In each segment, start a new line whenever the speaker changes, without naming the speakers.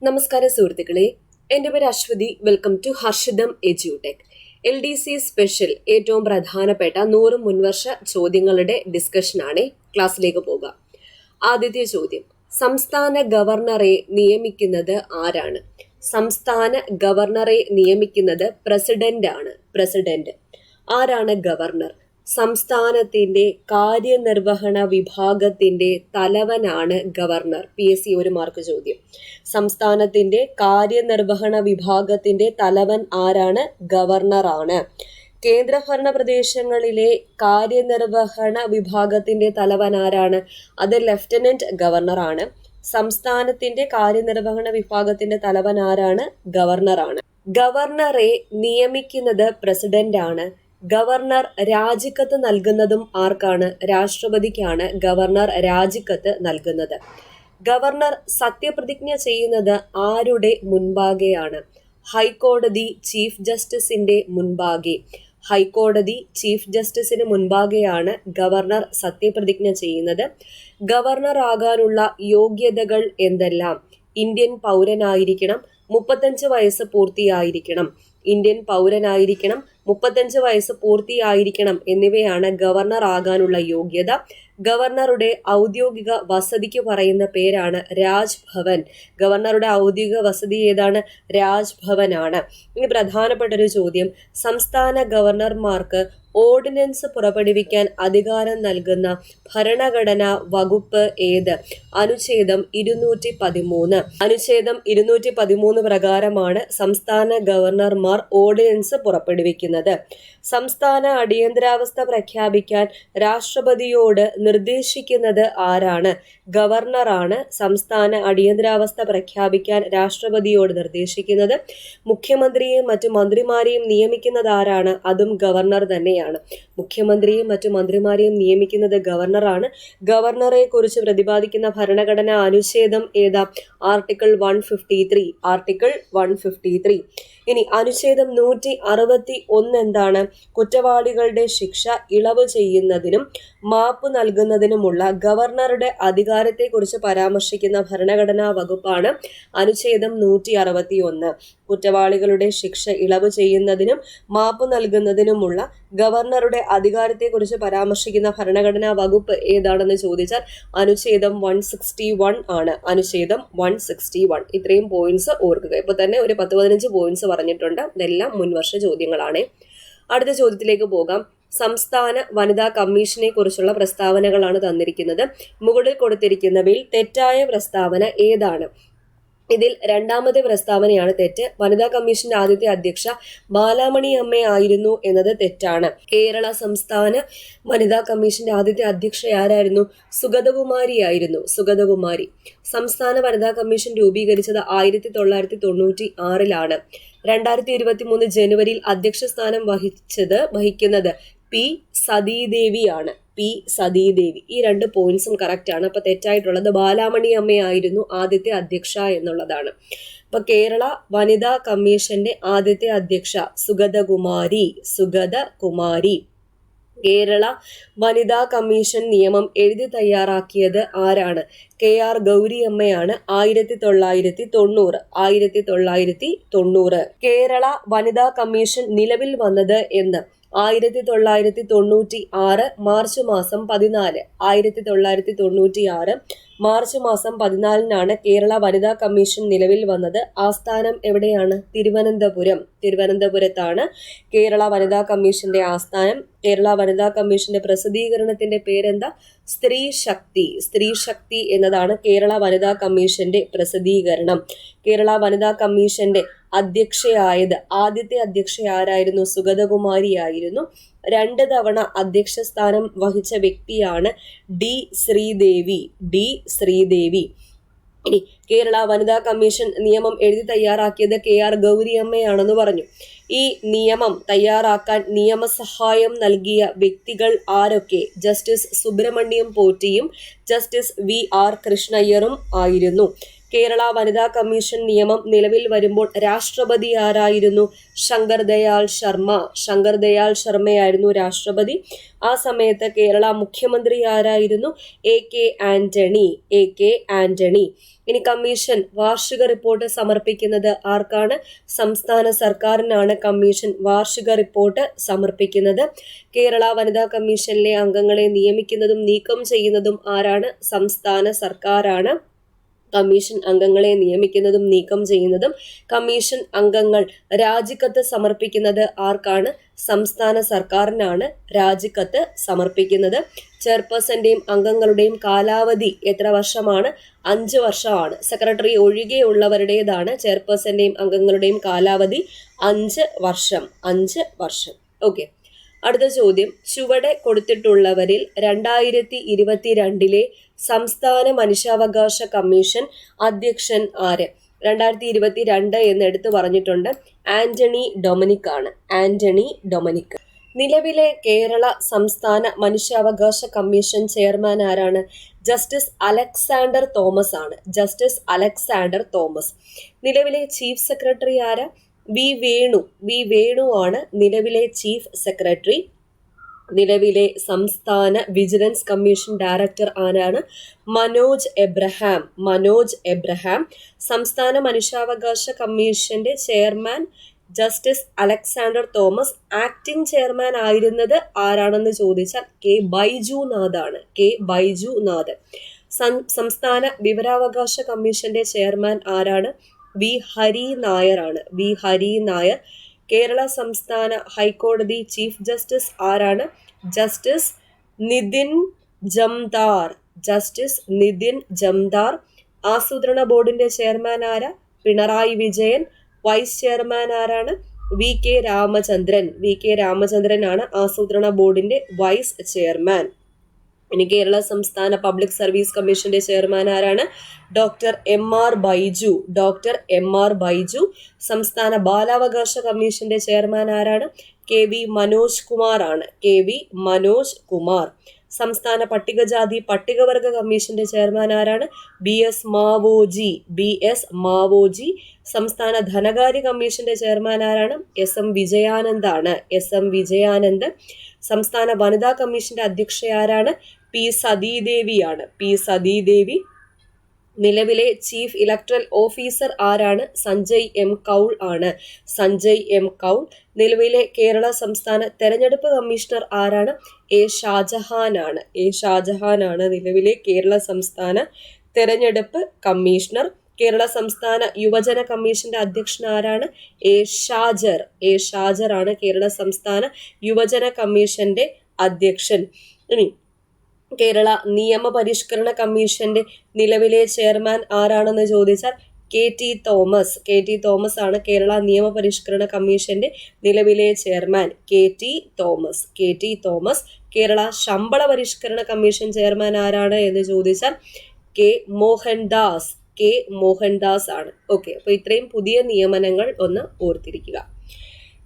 നമസ്കാരം സുഹൃത്തുക്കളെ, എൻ്റെ പേര് അശ്വതി. വെൽക്കം ടു ഹർഷിതം എജ്യൂടെക്. LDC സ്പെഷ്യൽ ഏറ്റവും പ്രധാനപ്പെട്ട 100 മുൻവർഷ ചോദ്യങ്ങളുടെ ഡിസ്കഷനാണ്. ക്ലാസ്സിലേക്ക് പോകാം. ആദ്യത്തെ ചോദ്യം, സംസ്ഥാന ഗവർണറെ നിയമിക്കുന്നത് ആരാണ്? സംസ്ഥാന ഗവർണറെ നിയമിക്കുന്നത് പ്രസിഡന്റ് ആണ്. പ്രസിഡന്റ്. ആരാണ് ഗവർണർ? സംസ്ഥാനത്തിന്റെ കാര്യനിർവഹണ വിഭാഗത്തിന്റെ തലവനാണ് ഗവർണർ. PSC 1 മാർക്ക് ചോദ്യം. സംസ്ഥാനത്തിന്റെ കാര്യനിർവഹണ വിഭാഗത്തിന്റെ തലവൻ ആരാണ്? ഗവർണറാണ്. കേന്ദ്രഭരണ പ്രദേശങ്ങളിലെ കാര്യനിർവഹണ വിഭാഗത്തിന്റെ തലവൻ ആരാണ്? അത് ലഫ്റ്റനന്റ് ഗവർണറാണ്. സംസ്ഥാനത്തിന്റെ കാര്യനിർവഹണ വിഭാഗത്തിന്റെ തലവൻ ആരാണ്? ഗവർണറാണ്. ഗവർണറെ നിയമിക്കുന്നത് പ്രസിഡന്റ് ആണ്. ഗവർണർ രാജിക്കത്ത് നൽകുന്നതും ആർക്കാണ്? രാഷ്ട്രപതിക്കാണ് ഗവർണർ രാജിക്കത്ത് നൽകുന്നത്. ഗവർണർ സത്യപ്രതിജ്ഞ ചെയ്യുന്നത് ആരുടെ മുൻപാകെയാണ്? ഹൈക്കോടതി ചീഫ് ജസ്റ്റിസിന്റെ മുൻപാകെ. ഹൈക്കോടതി ചീഫ് ജസ്റ്റിസിന് മുൻപാകെയാണ് ഗവർണർ സത്യപ്രതിജ്ഞ ചെയ്യുന്നത്. ഗവർണർ ആകാനുള്ള യോഗ്യതകൾ എന്തെല്ലാം? ഇന്ത്യൻ പൗരനായിരിക്കണം, 35 വയസ്സ് പൂർത്തിയായിരിക്കണം. ഇന്ത്യൻ പൗരനായിരിക്കണം, 35 വയസ്സ് പൂർത്തിയായിരിക്കണം എന്നിവയാണ് ഗവർണർ ആകാനുള്ള യോഗ്യത. ഗവർണറുടെ ഔദ്യോഗിക വസതിക്ക് പറയുന്ന പേരാണ് രാജ്ഭവൻ. ഗവർണറുടെ ഔദ്യോഗിക വസതി ഏതാണ്? രാജ്ഭവൻ ആണ്. ഇനി പ്രധാനപ്പെട്ട ഒരു ചോദ്യം, സംസ്ഥാന ഗവർണർമാർക്ക് ഓർഡിനൻസ് പുറപ്പെടുവിക്കാൻ അധികാരം നൽകുന്ന ഭരണഘടനാ വകുപ്പ് ഏത്? അനുച്ഛേദം 213. അനുച്ഛേദം 213 പ്രകാരമാണ് സംസ്ഥാന ഗവർണർമാർ ഓർഡിനൻസ് പുറപ്പെടുവിക്കുന്നത്. സംസ്ഥാന അടിയന്തരാവസ്ഥ പ്രഖ്യാപിക്കാൻ രാഷ്ട്രപതിയോട് നിർദ്ദേശിക്കുന്നത് ആരാണ്? ഗവർണറാണ് സംസ്ഥാന അടിയന്തരാവസ്ഥ പ്രഖ്യാപിക്കാൻ രാഷ്ട്രപതിയോട് നിർദ്ദേശിക്കുന്നത്. മുഖ്യമന്ത്രിയെയും മറ്റു മന്ത്രിമാരെയും നിയമിക്കുന്നത് ആരാണ്? അതും ഗവർണർ തന്നെയാണ്. മുഖ്യമന്ത്രിയും മറ്റു മന്ത്രിമാരെയും നിയമിക്കുന്നത് ഗവർണറാണ്. ഗവർണറെ കുറിച്ച് പ്രതിപാദിക്കുന്ന ഭരണഘടനാ അനുച്ഛേദം ഏതാ? ആർട്ടിക്കിൾ 153. ആർട്ടിക്കിൾ 153. ഇനി അനുച്ഛേദം 161 എന്താണ്? കുറ്റവാളികളുടെ ശിക്ഷ ഇളവ് ചെയ്യുന്നതിനും മാപ്പ് നൽകുന്നതിനുമുള്ള ഗവർണറുടെ അധികാരത്തെക്കുറിച്ച് പരാമർശിക്കുന്ന ഭരണഘടനാ വകുപ്പാണ് അനുച്ഛേദം 161. കുറ്റവാളികളുടെ ശിക്ഷ ഇളവ് ചെയ്യുന്നതിനും മാപ്പ് നൽകുന്നതിനുമുള്ള ഗവർണറുടെ അധികാരത്തെക്കുറിച്ച് പരാമർശിക്കുന്ന ഭരണഘടനാ വകുപ്പ് ഏതാണെന്ന് ചോദിച്ചാൽ അനുച്ഛേദം 161 ആണ്. അനുച്ഛേദം 161. ഇത്രയും പോയിന്റ്സ് ഓർക്കുക. ഇപ്പൊ തന്നെ ഒരു 10-15 പോയിന്റ്സ് പറഞ്ഞിട്ടുണ്ട്. ഇതെല്ലാം മുൻവർഷ ചോദ്യങ്ങളാണ്. അടുത്ത ചോദ്യത്തിലേക്ക് പോകാം. സംസ്ഥാന വനിതാ കമ്മീഷനെ കുറിച്ചുള്ള പ്രസ്താവനകളാണ് തന്നിരിക്കുന്നത്. മുകളിൽ കൊടുത്തിരിക്കുന്നവയിൽ തെറ്റായ പ്രസ്താവന ഏതാണ്? ഇതിൽ രണ്ടാമത്തെ പ്രസ്താവനയാണ് തെറ്റ്. വനിതാ കമ്മീഷന്റെ ആദ്യത്തെ അധ്യക്ഷ ബാലാമണി അമ്മ ആയിരുന്നു എന്നത് തെറ്റാണ്. കേരള സംസ്ഥാന വനിതാ കമ്മീഷന്റെ ആദ്യത്തെ അധ്യക്ഷ ആരായിരുന്നു? സുഗതകുമാരി ആയിരുന്നു. സുഗതകുമാരി. സംസ്ഥാന വനിതാ കമ്മീഷൻ രൂപീകരിച്ചത് 1996 2023 ജനുവരിയിൽ അധ്യക്ഷ സ്ഥാനം വഹിക്കുന്നത് P. സതീദേവിയാണ്. P. സതീദേവി. ഈ 2 പോയിന്റ്സും കറക്റ്റ് ആണ്. അപ്പൊ തെറ്റായിട്ടുള്ളത് ബാലാമണി അമ്മയായിരുന്നു ആദ്യത്തെ അധ്യക്ഷ എന്നുള്ളതാണ്. അപ്പൊ കേരള വനിതാ കമ്മീഷന്റെ ആദ്യത്തെ അധ്യക്ഷ സുഗതകുമാരി. സുഗതകുമാരി. കേരള വനിതാ കമ്മീഷൻ നിയമം എഴുതി തയ്യാറാക്കിയത് ആരാണ്? KR ഗൗരിയമ്മയാണ്. 1990. കേരള വനിതാ കമ്മീഷൻ നിലവിൽ വന്നത് എന്ന്? 1996 മാർച്ച് മാസം 14. 1996 മാർച്ച് മാസം 14 കേരള വനിതാ കമ്മീഷൻ നിലവിൽ വന്നത്. ആസ്ഥാനം എവിടെയാണ്? തിരുവനന്തപുരം. തിരുവനന്തപുരത്താണ് കേരള വനിതാ കമ്മീഷന്റെ ആസ്ഥാനം. കേരള വനിതാ കമ്മീഷന്റെ പ്രസിദ്ധീകരണത്തിന്റെ പേരെന്താ? സ്ത്രീ ശക്തി. സ്ത്രീ ശക്തി എന്നതാണ് കേരള വനിതാ കമ്മീഷന്റെ പ്രസിദ്ധീകരണം. കേരള വനിതാ കമ്മീഷന്റെ അധ്യക്ഷയായത് ആദ്യത്തെ അധ്യക്ഷ ആരായിരുന്നു? സുഗതകുമാരി ആയിരുന്നു. 2 തവണ അധ്യക്ഷ സ്ഥാനം വഹിച്ച വ്യക്തിയാണ് D. ശ്രീദേവി. D. ശ്രീദേവി. ഇനി കേരള വനിതാ കമ്മീഷൻ നിയമം എഴുതി തയ്യാറാക്കിയത് KR ഗൗരിയമ്മയാണെന്ന് പറഞ്ഞു. ഈ നിയമം തയ്യാറാക്കാൻ നിയമസഹായം നൽകിയ വ്യക്തികൾ ആരൊക്കെ? ജസ്റ്റിസ് സുബ്രഹ്മണ്യം പോറ്റിയും ജസ്റ്റിസ് VR കൃഷ്ണയ്യറും ആയിരുന്നു. കേരള വനിതാ കമ്മീഷൻ നിയമം നിലവിൽ വരുമ്പോൾ രാഷ്ട്രപതി ആരായിരുന്നു? ശങ്കർ ദയാൽ ശർമ്മ. ശങ്കർ ദയാൽ ശർമ്മയായിരുന്നു രാഷ്ട്രപതി. ആ സമയത്ത് കേരള മുഖ്യമന്ത്രി ആരായിരുന്നു? AK ആന്റണി. AK ആന്റണി. ഇനി കമ്മീഷൻ വാർഷിക റിപ്പോർട്ട് സമർപ്പിക്കുന്നത് ആർക്കാണ്? സംസ്ഥാന സർക്കാരിനാണ് കമ്മീഷൻ വാർഷിക റിപ്പോർട്ട് സമർപ്പിക്കുന്നത്. കേരള വനിതാ കമ്മീഷനിലെ അംഗങ്ങളെ നിയമിക്കുന്നതും നീക്കം ചെയ്യുന്നതും ആരാണ്? സംസ്ഥാന സർക്കാരാണ് കമ്മീഷൻ അംഗങ്ങളെ നിയമിക്കുന്നതും നീക്കം ചെയ്യുന്നതും. കമ്മീഷൻ അംഗങ്ങൾ രാജിക്കത്ത് സമർപ്പിക്കുന്നത് ആർക്കാണ്? സംസ്ഥാന സർക്കാരിനാണ് രാജിക്കത്ത് സമർപ്പിക്കുന്നത്. ചെയർപേഴ്സന്റെയും അംഗങ്ങളുടെയും കാലാവധി എത്ര വർഷമാണ്? 5 വർഷമാണ്. സെക്രട്ടറി ഒഴികെയുള്ളവരുടേതാണ് ചെയർപേഴ്സന്റെയും അംഗങ്ങളുടെയും കാലാവധി 5 വർഷം. 5 വർഷം. ഓക്കെ. അടുത്ത ചോദ്യം, ചുവടെ കൊടുത്തിട്ടുള്ളവരിൽ 2022 സംസ്ഥാന മനുഷ്യാവകാശ കമ്മീഷൻ അധ്യക്ഷൻ ആര്? 2022 എന്ന് എടുത്തു പറഞ്ഞിട്ടുണ്ട്. ആന്റണി ഡൊമിനിക് ആണ്. ആന്റണി ഡൊമിനിക്. നിലവിലെ കേരള സംസ്ഥാന മനുഷ്യാവകാശ കമ്മീഷൻ ചെയർമാൻ ആരാണ്? ജസ്റ്റിസ് അലക്സാണ്ടർ തോമസ് ആണ്. Justice Alexander Thomas. നിലവിലെ ചീഫ് സെക്രട്ടറി ആരാ? വി വേണു ആണ് നിലവിലെ ചീഫ് സെക്രട്ടറി. നിലവിലെ സംസ്ഥാന വിജിലൻസ് കമ്മീഷൻ ഡയറക്ടർ ആരാണ്? മനോജ് എബ്രഹാം. സംസ്ഥാന മനുഷ്യാവകാശ കമ്മീഷന്റെ chairman justice Alexander Thomas. Acting chairman ആയിരുന്നത് ആരാണെന്ന് ചോദിച്ചാൽ കെ ബൈജുനാഥ് ആണ്. കെ ബൈജുനാഥ്. സംസ്ഥാന വിവരാവകാശ കമ്മീഷന്റെ ചെയർമാൻ ആരാണ്? വി ഹരി നായർ ആണ്. വി ഹരി നായർ. കേരള സംസ്ഥാന ഹൈക്കോടതി ചീഫ് ജസ്റ്റിസ് ആരാണ്? ജസ്റ്റിസ് നിതിൻ ജംദാർ. ജസ്റ്റിസ് നിതിൻ ജംദാർ. ആസൂത്രണ ബോർഡിന്റെ ചെയർമാൻ ആരാ? പിണറായി വിജയൻ. വൈസ് ചെയർമാൻ ആരാണ്? വി കെ രാമചന്ദ്രൻ ആണ് ആസൂത്രണ ബോർഡിന്റെ വൈസ് ചെയർമാൻ. ഇനി കേരള സംസ്ഥാന പബ്ലിക് സർവീസ് കമ്മീഷന്റെ ചെയർമാൻ ആരാണ്? Doctor M R Baiju. സംസ്ഥാന ബാലാവകാശ കമ്മീഷന്റെ ചെയർമാൻ ആരാണ്? K V Manoj Kumar. സംസ്ഥാന പട്ടികജാതി പട്ടികവർഗ കമ്മീഷന്റെ ചെയർമാൻ ആരാണ്? B S Mavoji. സംസ്ഥാന ധനകാര്യ കമ്മീഷന്റെ ചെയർമാൻ ആരാണ്? S M Vijayanand. സംസ്ഥാന വനിതാ കമ്മീഷന്റെ അധ്യക്ഷ ആരാണ്? പി സതീദേവി. നിലവിലെ ചീഫ് ഇലക്ടറൽ ഓഫീസർ ആരാണ്? സഞ്ജയ് എം കൗൾ. നിലവിലെ കേരള സംസ്ഥാന തെരഞ്ഞെടുപ്പ് കമ്മീഷണർ ആരാണ്? എ ഷാജഹാൻ ആണ് നിലവിലെ കേരള സംസ്ഥാന തെരഞ്ഞെടുപ്പ് കമ്മീഷണർ. കേരള സംസ്ഥാന യുവജന കമ്മീഷന്റെ അധ്യക്ഷൻ ആരാണ്? എ ഷാജർ ആണ് കേരള സംസ്ഥാന യുവജന കമ്മീഷന്റെ അധ്യക്ഷൻ. ഇനി കേരള നിയമപരിഷ്കരണ കമ്മീഷന്റെ നിലവിലെ ചെയർമാൻ ആരാണെന്ന് ചോദിച്ചാൽ കെ ടി തോമസ് ആണ് കേരള നിയമപരിഷ്കരണ കമ്മീഷന്റെ നിലവിലെ chairman. K T Thomas. Kerala ശമ്പള പരിഷ്കരണ കമ്മീഷൻ ചെയർമാൻ ആരാണ് എന്ന് ചോദിച്ചാൽ കെ മോഹൻദാസ് ആണ്. ഓക്കെ, അപ്പൊ ഇത്രയും പുതിയ നിയമനങ്ങൾ ഒന്ന് ഓർത്തിരിക്കുക.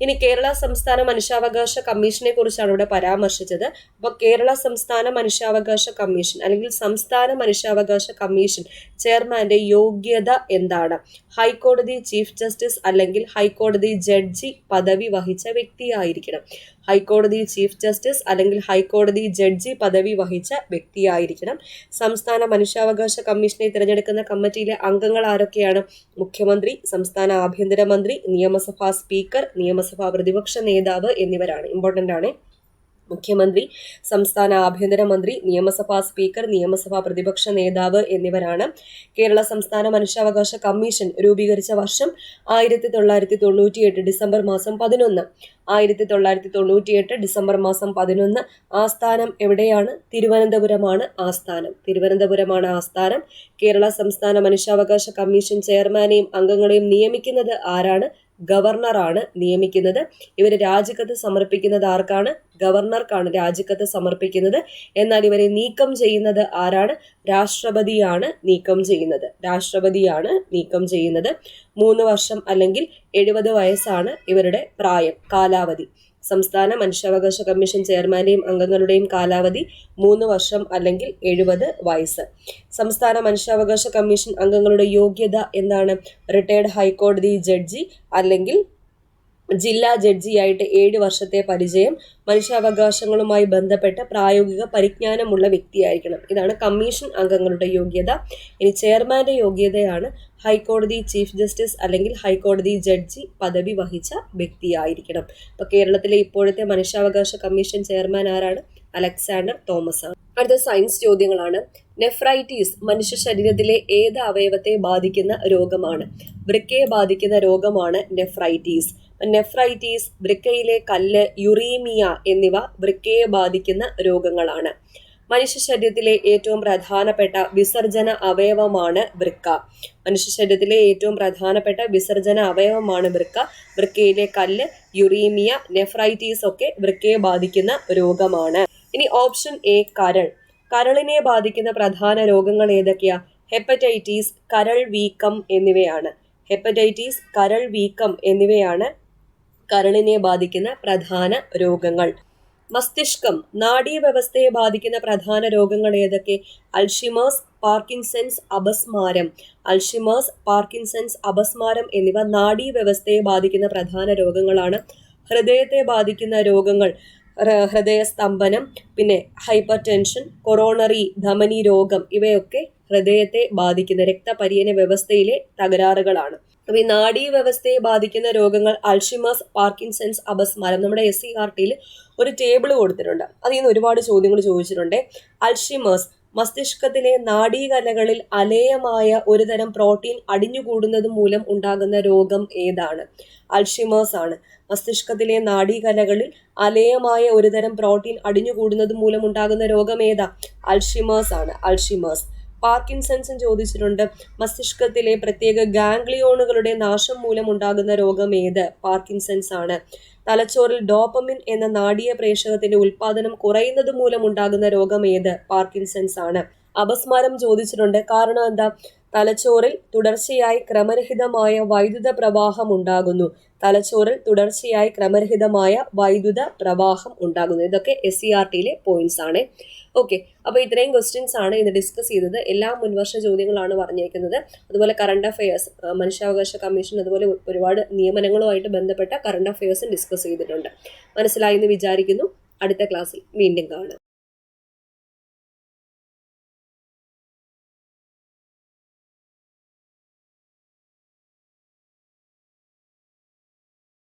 ഇനി കേരള സംസ്ഥാന മനുഷ്യാവകാശ കമ്മീഷനെ കുറിച്ചാണ് ഇവിടെ പരാമർശിച്ചത്. അപ്പോൾ കേരള സംസ്ഥാന മനുഷ്യാവകാശ കമ്മീഷൻ അല്ലെങ്കിൽ സംസ്ഥാന മനുഷ്യാവകാശ കമ്മീഷൻ ചെയർമാന്റെ യോഗ്യത എന്താണ്? ഹൈക്കോടതി ചീഫ് ജസ്റ്റിസ് അല്ലെങ്കിൽ ഹൈക്കോടതി ജഡ്ജി പദവി വഹിച്ച വ്യക്തിയായിരിക്കണം. ഹൈക്കോടതി ചീഫ് ജസ്റ്റിസ് അല്ലെങ്കിൽ ഹൈക്കോടതി ജഡ്ജി പദവി വഹിച്ച വ്യക്തിയായിരിക്കണം. സംസ്ഥാന മനുഷ്യാവകാശ കമ്മീഷനെ തിരഞ്ഞെടുക്കുന്ന കമ്മിറ്റിയിലെ അംഗങ്ങൾ ആരൊക്കെയാണ്? മുഖ്യമന്ത്രി, സംസ്ഥാന ആഭ്യന്തരമന്ത്രി, നിയമസഭാ സ്പീക്കർ, നിയമസഭാ പ്രതിപക്ഷ നേതാവ് എന്നിവരാണ്. ഇമ്പോർട്ടൻ്റ് ആണ്. മുഖ്യമന്ത്രി, സംസ്ഥാന ആഭ്യന്തരമന്ത്രി, നിയമസഭാ സ്പീക്കർ, നിയമസഭാ പ്രതിപക്ഷ നേതാവ് എന്നിവരാണ്. കേരള സംസ്ഥാന മനുഷ്യാവകാശ കമ്മീഷൻ രൂപീകരിച്ച വർഷം 1998 ഡിസംബർ മാസം 11. 1998 ഡിസംബർ മാസം 11. ആസ്ഥാനം എവിടെയാണ്? തിരുവനന്തപുരമാണ് ആസ്ഥാനം. കേരള സംസ്ഥാന മനുഷ്യാവകാശ കമ്മീഷൻ ചെയർമാനെയും അംഗങ്ങളെയും നിയമിക്കുന്നത് ആരാണ്? ഗവർണറാണ് നിയമിക്കുന്നത്. ഇവര് രാജിക്കത്ത് സമർപ്പിക്കുന്നത് ആർക്കാണ്? ഗവർണർക്കാണ് രാജിക്കത്ത് സമർപ്പിക്കുന്നത്. എന്നാൽ ഇവരെ നീക്കം ചെയ്യുന്നത് ആരാണ്? രാഷ്ട്രപതിയാണ് നീക്കം ചെയ്യുന്നത്. 3 വർഷം അല്ലെങ്കിൽ 70 വയസ്സാണ് ഇവരുടെ പ്രായം, കാലാവധി. സംസ്ഥാന മനുഷ്യാവകാശ കമ്മീഷൻ ചെയർമാന്റെയും അംഗങ്ങളുടെയും കാലാവധി 3 വർഷം അല്ലെങ്കിൽ 70 വയസ്സ്. സംസ്ഥാന മനുഷ്യാവകാശ കമ്മീഷൻ അംഗങ്ങളുടെ യോഗ്യത എന്താണ്? റിട്ടയർഡ് ഹൈക്കോടതി ജഡ്ജി അല്ലെങ്കിൽ ജില്ലാ ജഡ്ജിയായിട്ട് 7 വർഷത്തെ പരിചയം, മനുഷ്യാവകാശങ്ങളുമായി ബന്ധപ്പെട്ട പ്രായോഗിക പരിജ്ഞാനമുള്ള വ്യക്തിയായിരിക്കണം. ഇതാണ് കമ്മീഷൻ അംഗങ്ങളുടെ യോഗ്യത. ഇനി ചെയർമാന്റെ യോഗ്യതയാണ് ഹൈക്കോടതി ചീഫ് ജസ്റ്റിസ് അല്ലെങ്കിൽ ഹൈക്കോടതി ജഡ്ജി പദവി വഹിച്ച വ്യക്തിയായിരിക്കണം. ഇപ്പൊ കേരളത്തിലെ ഇപ്പോഴത്തെ മനുഷ്യാവകാശ കമ്മീഷൻ ചെയർമാൻ ആരാണ്? അലക്സാണ്ടർ തോമസ് ആണ്. അടുത്ത സയൻസ് ചോദ്യങ്ങളാണ്. നെഫ്രൈറ്റീസ് മനുഷ്യ ശരീരത്തിലെ ഏത് അവയവത്തെ ബാധിക്കുന്ന രോഗമാണ്? വൃക്കയെ ബാധിക്കുന്ന രോഗമാണ് നെഫ്രൈറ്റീസ്. നെഫ്രൈറ്റീസ്, വൃക്കയിലെ കല്ല്, യുറീമിയ എന്നിവ വൃക്കയെ ബാധിക്കുന്ന രോഗങ്ങളാണ്. മനുഷ്യ ശരീരത്തിലെ ഏറ്റവും പ്രധാനപ്പെട്ട വിസർജന അവയവമാണ് വൃക്ക. മനുഷ്യ ശരീരത്തിലെ ഏറ്റവും പ്രധാനപ്പെട്ട വിസർജന അവയവമാണ് വൃക്ക. വൃക്കയിലെ കല്ല്, യുറീമിയ, നെഫ്രൈറ്റീസ് ഒക്കെ വൃക്കയെ ബാധിക്കുന്ന രോഗമാണ്. ഇനി ഓപ്ഷൻ എ കരൾ. കരളിനെ ബാധിക്കുന്ന പ്രധാന രോഗങ്ങൾ ഏതൊക്കെയാ? ഹെപ്പറ്റൈറ്റിസ്, കരൾ വീക്കം എന്നിവയാണ്. ഹെപ്പറ്റൈറ്റിസ്, കരൾ വീക്കം എന്നിവയാണ് കരളിനെ ബാധിക്കുന്ന പ്രധാന രോഗങ്ങൾ. മസ്തിഷ്കം, നാഡീവ്യവസ്ഥയെ ബാധിക്കുന്ന പ്രധാന രോഗങ്ങൾ ഏതൊക്കെ? അൽഷിമേഴ്സ്, പാർക്കിൻസൺസ്, അപസ്മാരം. അൽഷിമേഴ്സ്, പാർക്കിൻസൺസ്, അപസ്മാരം എന്നിവ നാഡീവ്യവസ്ഥയെ ബാധിക്കുന്ന പ്രധാന രോഗങ്ങളാണ്. ഹൃദയത്തെ ബാധിക്കുന്ന രോഗങ്ങൾ ഹൃദയസ്തംഭനം, പിന്നെ ഹൈപ്പർ ടെൻഷൻ, കൊറോണറി ധമനി രോഗം, ഇവയൊക്കെ ഹൃദയത്തെ ബാധിക്കുന്ന രക്തപര്യന വ്യവസ്ഥയിലെ തകരാറുകളാണ്. അപ്പൊ ഈ നാഡീവ്യവസ്ഥയെ ബാധിക്കുന്ന രോഗങ്ങൾ അൽഷിമേഴ്സ്, പാർക്കിൻസൺസ്, അപസ്മാരം. നമ്മുടെ SCERT-ൽ ഒരു ടേബിൾ കൊടുത്തിട്ടുണ്ട്. അതിൽ നിന്ന് ഒരുപാട് ചോദ്യങ്ങൾ ചോദിച്ചിട്ടുണ്ട്. അൽഷിമേഴ്സ്, മസ്തിഷ്കത്തിലെ നാഡീകലകളിൽ അലേയമായ ഒരുതരം പ്രോട്ടീൻ അടിഞ്ഞുകൂടുന്നത് മൂലം ഉണ്ടാകുന്ന രോഗം ഏതാണ്? അൽഷിമേഴ്സ് ആണ്. മസ്തിഷ്കത്തിലെ നാഡീകലകളിൽ അലേയമായ ഒരുതരം പ്രോട്ടീൻ അടിഞ്ഞുകൂടുന്നത് മൂലം ഉണ്ടാകുന്ന രോഗം ഏതാ? അൽഷിമേഴ്സ് ആണ്. അൽഷിമേഴ്സ്. പാർക്കിൻസൺസും ചോദിച്ചിട്ടുണ്ട്. മസ്തിഷ്കത്തിലെ പ്രത്യേക ഗാംഗ്ലിയോണുകളുടെ നാശം മൂലം ഉണ്ടാകുന്ന രോഗം ഏത്? പാർക്കിൻസൺസ് ആണ്. തലച്ചോറിൽ ഡോപ്പമിൻ എന്ന നാഡീയ പ്രേഷകത്തിന്റെ ഉൽപാദനം കുറയുന്നത് മൂലം ഉണ്ടാകുന്ന രോഗം ഏത്? പാർക്കിൻസൺസ് ആണ്. അപസ്മാരം ചോദിച്ചിട്ടുണ്ട്. കാരണം എന്താ? തലച്ചോറിൽ തുടർച്ചയായി ക്രമരഹിതമായ വൈദ്യുത പ്രവാഹം ഉണ്ടാകുന്നു. തലച്ചോറിൽ തുടർച്ചയായി ക്രമരഹിതമായ വൈദ്യുത പ്രവാഹം ഉണ്ടാകുന്നു. ഇതൊക്കെ SCERT-ലെ പോയിന്റ്സ് ആണ്. ഓക്കെ, അപ്പോൾ ഇത്രയും ക്വസ്റ്റ്യൻസ് ആണ് ഇന്ന് ഡിസ്കസ് ചെയ്തത്. എല്ലാ മുൻവർഷ ചോദ്യങ്ങളാണ് പറഞ്ഞേക്കുന്നത്. അതുപോലെ കറണ്ട് അഫയേഴ്സ്, മനുഷ്യാവകാശ കമ്മീഷൻ, അതുപോലെ ഒരുപാട് നിയമനങ്ങളുമായിട്ട് ബന്ധപ്പെട്ട കറണ്ട് അഫയേഴ്സും ഡിസ്കസ് ചെയ്തിട്ടുണ്ട്. മനസ്സിലായി എന്ന് വിചാരിക്കുന്നു. അടുത്ത ക്ലാസ്സിൽ വീണ്ടും കാണാം.